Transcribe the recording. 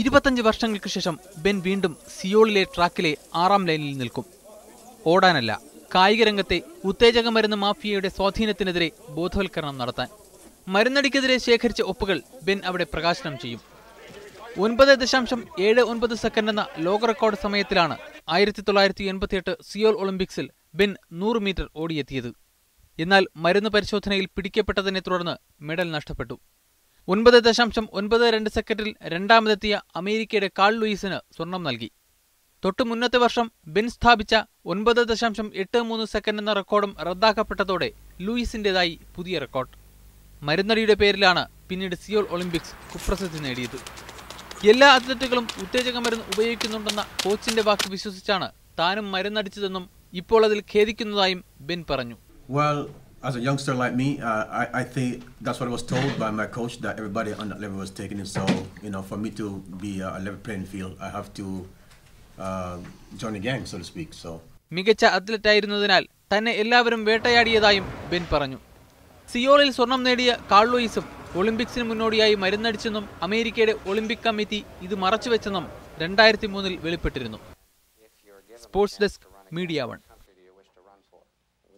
25 വർഷങ്ങൾക്ക് ശേഷം ബെൻ വീണ്ടും സിയോളിലെ ട്രാക്കിലെ 6ാം ലൈനിൽ നിൽക്കും. ഓടാനല്ല, കായിക രംഗത്തെ ഉത്തേജക മരുന്ന് മാഫിയയുടെ സ്വാധീനത്തിനെതിരെ ബോധവൽക്കരണം നടത്താൻ. മരുന്നടിക്കെതിരെ ശേഖരിച്ച ഒപ്പുകൾ ബെൻ അവിടെ പ്രകാശനം ചെയ്യും. 9.79 സെക്കൻഡ് എന്ന ലോക റെക്കോർഡ് സമയത്തിലാണ് 1988 സിയോൾ ഒളിമ്പിക്സിൽ ബെൻ 100 മീറ്റർ ഓടിയെത്തിയത്. എന്നാൽ മരുന്ന് പരിശോധനയിൽ പിടിക്കപ്പെട്ടതിനെ തുടർന്ന് മെഡൽ നഷ്ടപ്പെട്ടു. 9.92 സെക്കൻഡിൽ രണ്ടാമതെത്തിയ അമേരിക്കയുടെ കാൾ ലൂയിസിന് സ്വർണം നൽകി. തൊട്ടു മുന്നത്തെ വർഷം ബെൻ സ്ഥാപിച്ച 9.83 സെക്കൻഡ് എന്ന റെക്കോർഡും റദ്ദാക്കപ്പെട്ടതോടെ ലൂയിസിന്റേതായി പുതിയ റെക്കോർഡ്. മരുന്നടിയുടെ പേരിലാണ് പിന്നീട് സിയോൾ ഒളിമ്പിക്സ് കുപ്രസിദ്ധി നേടിയത്. എല്ലാ അത്ലറ്റുകളും ഉത്തേജക മരുന്ന് ഉപയോഗിക്കുന്നുണ്ടെന്ന കോച്ചിന്റെ വാക്ക് വിശ്വസിച്ചാണ് താനും മരുന്നടിച്ചതെന്നും ഇപ്പോൾ അതിൽ ഖേദിക്കുന്നതായും ബെൻ പറഞ്ഞു. As a youngster like me, I think that's what I was told by my coach, that everybody on that level was taking it. So, for me to be a level playing field, I have to join the gang, so to speak. So, മികച്ച athlete ആയിരുന്നതിനാൽ തന്നെ എല്ലാവരും വേട്ടയാടിയതായും Ben പറഞ്ഞു. സിയോളിൽ സ്വർണം നേടിയ call ലൂയിസും ഒളിമ്പിക്സിന് മുന്നോടിയായി മരുന്നടിച്ചെന്നും അമേരിക്കയുടെ Olympic committee ഇത് മറച്ചുവെച്ചെന്നും 2003 വെളിപ്പെട്ടിരുന്നു. Sports desk, media 1.